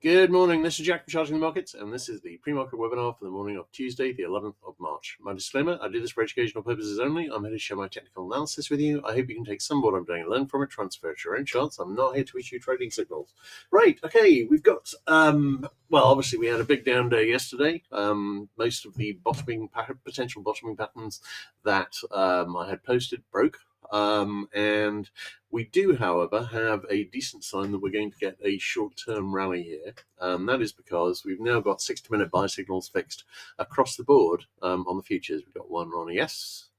Good morning, this is Jack from Charging the Markets, and this is the pre-market webinar for the morning of Tuesday, the 11th of March. My disclaimer, I do this for educational purposes only. I'm here to share my technical analysis with you. I hope you can take some of what I'm doing and learn from it, transfer it to your own charts. I'm not here to issue trading signals. Right, okay, we've got, obviously we had a big down day yesterday. Most of the potential bottoming patterns that I had posted broke. And we do, however, have a decent sign that we're going to get a short-term rally here. That is because we've now got 60-minute buy signals fixed across the board on the futures. We've got one on ES,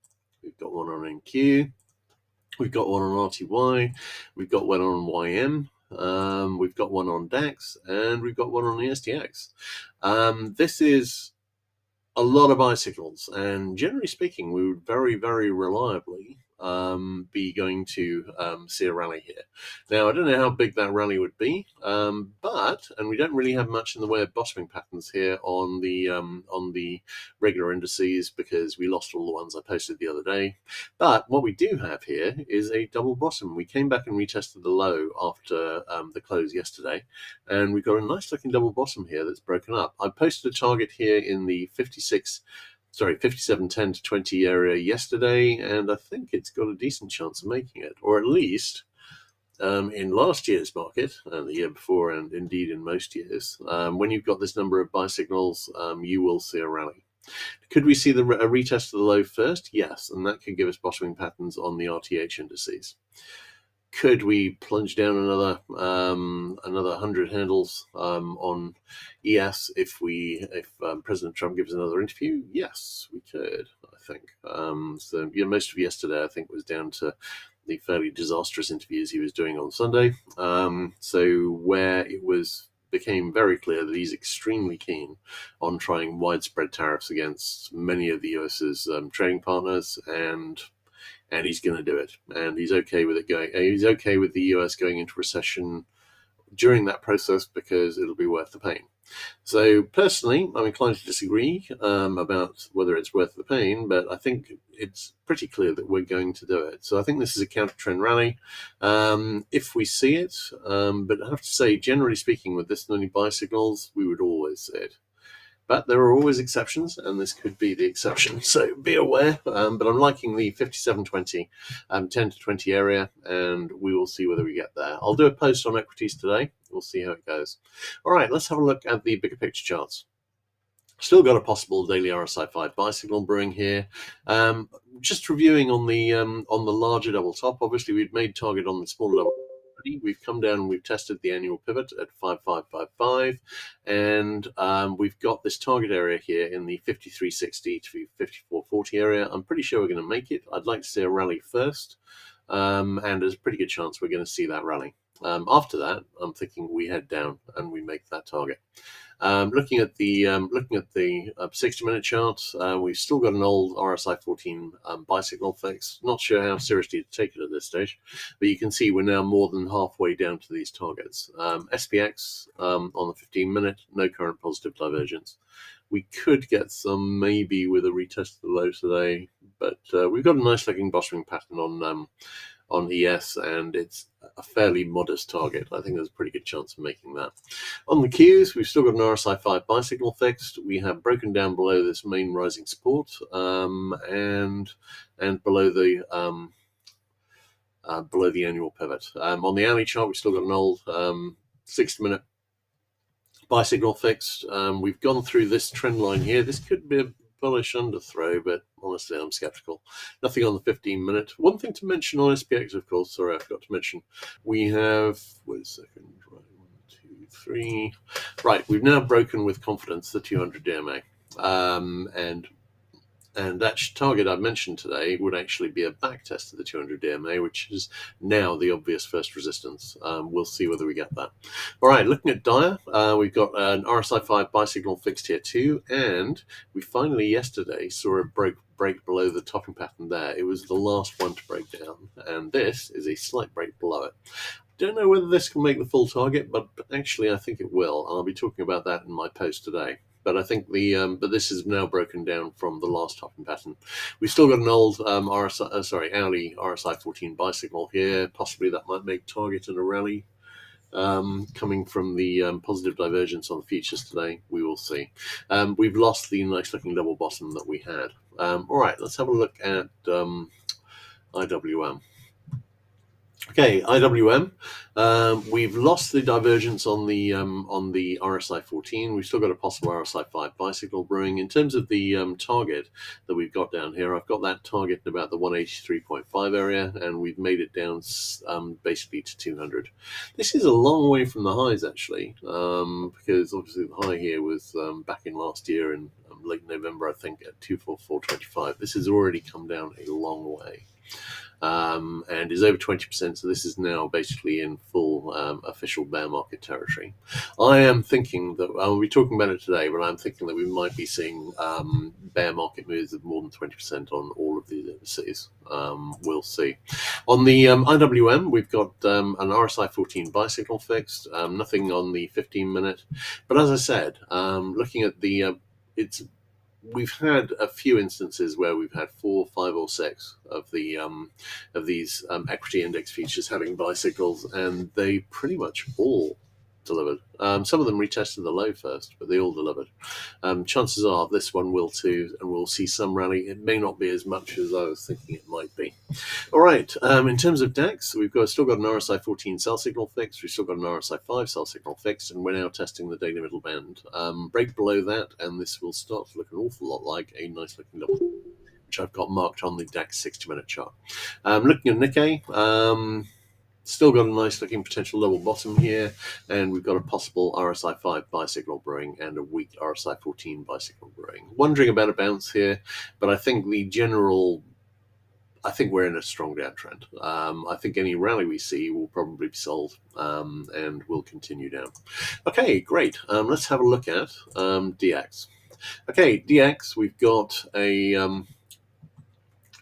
we've got one on NQ, we've got one on RTY, we've got one on YM, we've got one on DAX, and we've got one on the STX. This is a lot of buy signals, and generally speaking, we would very, very reliably be going to see a rally here. Now, I don't know how big that rally would be, and we don't really have much in the way of bottoming patterns here on the regular indices because we lost all the ones I posted the other day. But what we do have here is a double bottom. We came back and retested the low after the close yesterday, and we've got a nice looking double bottom here that's broken up. I posted a target here in the 57.10 to 20 area yesterday, and I think it's got a decent chance of making it, or at least in last year's market, and the year before, and indeed in most years, when you've got this number of buy signals, you will see a rally. Could we see a retest of the low first? Yes, and that could give us bottoming patterns on the RTH indices. Could we plunge down another 100 handles on ES if President Trump gives another interview? Yes, we could, I think. Most of yesterday, I think, was down to the fairly disastrous interviews he was doing on Sunday. Where it became very clear that he's extremely keen on trying widespread tariffs against many of the US's trading partners, and he's going to do it, and he's okay with it going. He's okay with the US going into recession during that process because it'll be worth the pain. So personally, I'm inclined to disagree about whether it's worth the pain, but I think it's pretty clear that we're going to do it. So I think this is a counter trend rally if we see it. But I have to say, generally speaking, with this many buy signals, we would always see it. But there are always exceptions, and this could be the exception. So be aware. But I'm liking the 57.20, 10 to 20 area, and we will see whether we get there. I'll do a post on equities today. We'll see how it goes. All right, let's have a look at the bigger picture charts. Still got a possible daily RSI 5 buy signal brewing here. Just reviewing on the larger double top. Obviously, we'd made target on the smaller double. We've come down and we've tested the annual pivot at 5555, and we've got this target area here in the 5360 to 5440 area. I'm pretty sure we're going to make it. I'd like to see a rally first, and there's a pretty good chance we're going to see that rally. After that, I'm thinking we head down and we make that target. Looking at the 60-minute chart, we've still got an old RSI 14 buy signal fix. Not sure how seriously to take it at this stage, but you can see we're now more than halfway down to these targets. SPX on the 15-minute, no current positive divergence. We could get some maybe with a retest of the low today, but we've got a nice looking bottoming pattern on ES, and it's a fairly modest target. I think there's a pretty good chance of making that. On the Qs, we've still got an RSI 5 buy signal fixed. We have broken down below this main rising support and below the annual pivot. On the hourly chart, we've still got an old 60-minute buy signal fixed. We've gone through this trend line here. This could be a bullish underthrow, but honestly, I'm skeptical. Nothing on the 15-minute. One thing to mention on SPX, of course, sorry, I forgot to mention, we have, wait a second, right, 1, 2, 3. Right, we've now broken with confidence the 200 DMA. And that target I mentioned today would actually be a back test of the 200 DMA, which is now the obvious first resistance. We'll see whether we get that. All right, looking at Dia, we've got an RSI 5 buy signal fixed here too, and we finally yesterday saw a break below the topping pattern there. It was the last one to break down, and this is a slight break below it. Don't know whether this can make the full target, but actually I think it will, and I'll be talking about that in my post today. But I think but this is now broken down from the last topping pattern. We've still got an old hourly RSI 14 buy signal here. Possibly that might make target in a rally. coming from the positive divergence on the futures today. We will see. We've lost the nice looking double bottom that we had. All right, let's have a look at IWM. Okay, IWM. We've lost the divergence on the RSI 14. We've still got a possible RSI 5 bicycle brewing. In terms of the target that we've got down here, I've got that target in about the 183.5 area, and we've made it down basically to 200. This is a long way from the highs, actually, because obviously the high here was back in last year in late November, I think, at 244.25. This has already come down a long way. And is over 20%, so this is now basically in full official bear market territory. I am thinking that, I'll be talking about it today, but I'm thinking that we might be seeing bear market moves of more than 20% on all of these indices. We'll see. On the IWM, we've got an RSI 14 bicycle fixed, nothing on the 15-minute. But as I said, looking at the, we've had a few instances where we've had 4, 5, or 6 of the of these equity index features having bicycles, and they pretty much all delivered. Some of them retested the low first, but they all delivered. Chances are this one will too, and we'll see some rally. It may not be as much as I was thinking it might be. All right, in terms of DAX, we've still got an RSI 14 sell signal fixed. We've still got an RSI 5 sell signal fixed, and we're now testing the daily middle band. Break below that, and this will start to look an awful lot like a nice looking double, which I've got marked on the DAX 60-minute chart. Looking at Nikkei, still got a nice looking potential double bottom here, and we've got a possible RSI 5 bicycle brewing and a weak RSI 14 bicycle brewing. Wondering about a bounce here, but I think I think we're in a strong downtrend. I think any rally we see will probably be sold and will continue down. Okay, great. Let's have a look at DX. Okay, DX, we've got a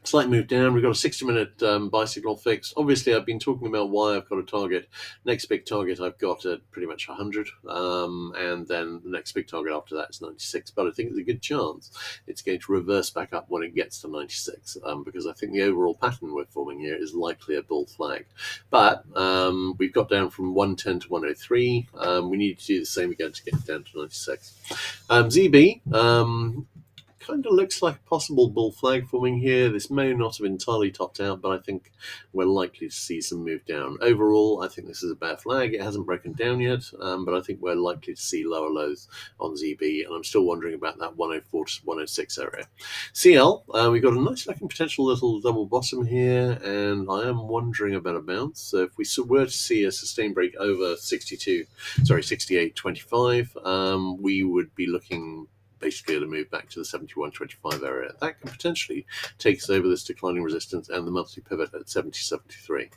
slight move down. We've got a 60-minute bicycle fix. Obviously, I've been talking about why I've got a target. Next big target I've got at pretty much 100, and then the next big target after that is 96. But I think there's a good chance it's going to reverse back up when it gets to 96, because I think the overall pattern we're forming here is likely a bull flag. But we've got down from 110 to 103. We need to do the same again to get down to 96. ZB. Kind of looks like a possible bull flag forming here. This may not have entirely topped out, but I think we're likely to see some move down. Overall, I think this is a bear flag. It hasn't broken down yet, but I think we're likely to see lower lows on ZB, and I'm still wondering about that 104 to 106 area. CL, we've got a nice looking potential little double bottom here, and I am wondering about a bounce. So if we were to see a sustained break over 68.25, we would be looking basically to move back to the 71.25 area. That can potentially take us over this declining resistance and the monthly pivot at 70.73.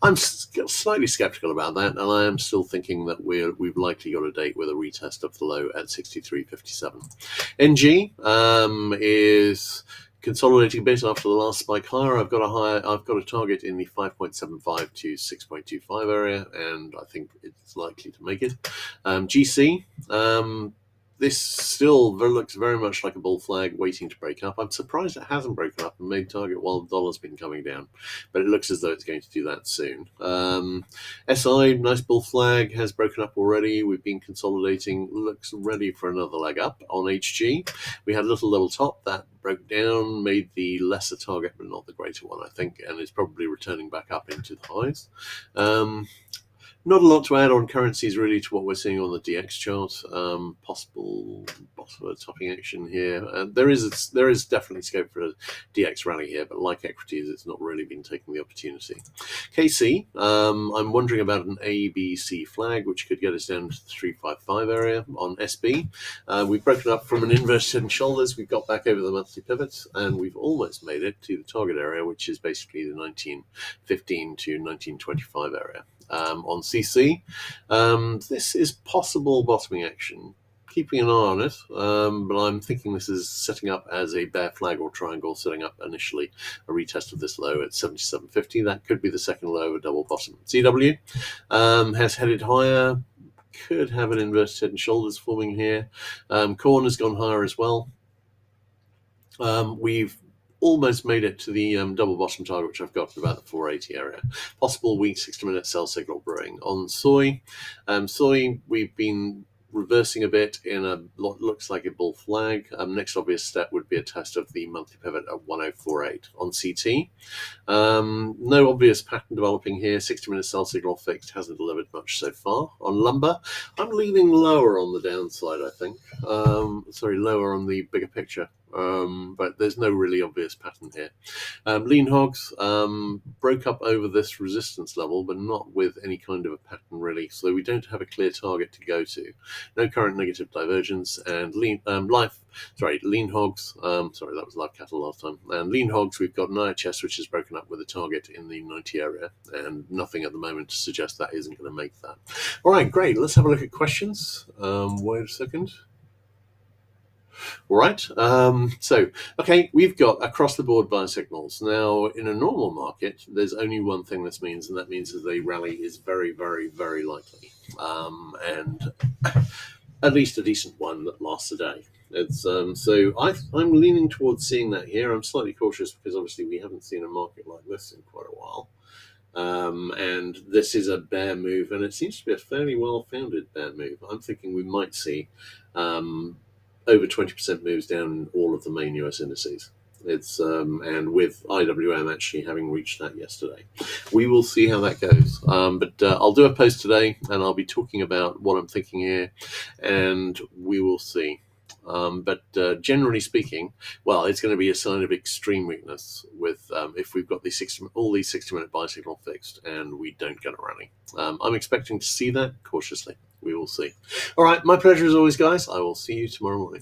I'm slightly skeptical about that, and I am still thinking that we've likely got a date with a retest of the low at 63.57. NG is consolidating a bit after the last spike higher. I've got a target in the 5.75 to 6.25 area, and I think it's likely to make it. GC. This still looks very much like a bull flag waiting to break up. I'm surprised it hasn't broken up and made target while the dollar's been coming down, but it looks as though it's going to do that soon. SI, nice bull flag, has broken up already. We've been consolidating, looks ready for another leg up. On HG, we had a little double top that broke down, made the lesser target but not the greater one, I think, and is probably returning back up into the highs. Not a lot to add on currencies really to what we're seeing on the DX chart. Possible topping action here. There is definitely scope for a DX rally here, but like equities, it's not really been taking the opportunity. KC, I'm wondering about an ABC flag, which could get us down to the 355 area. On SB, we've broken up from an inverted head and shoulders. We've got back over the monthly pivot, and we've almost made it to the target area, which is basically the 1915 to 1925 area. On CC, this is possible bottoming action. Keeping an eye on it, but I'm thinking this is setting up as a bear flag or triangle, setting up initially a retest of this low at 77.50. That could be the second low of a double bottom. CW has headed higher, could have an inverted head and shoulders forming here. Corn has gone higher as well. We've almost made it to the double bottom target, which I've got at about the 480 area. Possible weak 60-minute sell signal brewing. On soy, we've been reversing a bit in a what looks like a bull flag. Next obvious step would be a test of the monthly pivot at 1048. On CT, no obvious pattern developing here. 60-minute sell signal fixed hasn't delivered much so far. On lumber, I'm leaning lower on the downside, I think. Lower on the bigger picture. But there's no really obvious pattern here. Lean hogs broke up over this resistance level, but not with any kind of a pattern really. So we don't have a clear target to go to. No current negative divergence, and lean hogs. That was live cattle last time. And lean hogs, we've got an IHS which is broken up with a target in the 90 area, and nothing at the moment to suggest that isn't going to make that. All right, great. Let's have a look at questions. Wait a second. All right. Okay, we've got across the board buy signals. Now, in a normal market, there's only one thing this means, and that means that a rally is very, very, very likely. And at least a decent one that lasts a day. I'm leaning towards seeing that here. I'm slightly cautious because obviously we haven't seen a market like this in quite a while. And this is a bear move, and it seems to be a fairly well-founded bear move. I'm thinking we might see over 20% moves down in all of the main US indices. And with IWM actually having reached that yesterday. We will see how that goes. But I'll do a post today, and I'll be talking about what I'm thinking here, and we will see. But generally speaking, well, it's going to be a sign of extreme weakness with if we've got all these 60-minute buy signal fixed and we don't get a rally. I'm expecting to see that cautiously. We will see. All right, my pleasure as always, guys. I will see you tomorrow morning.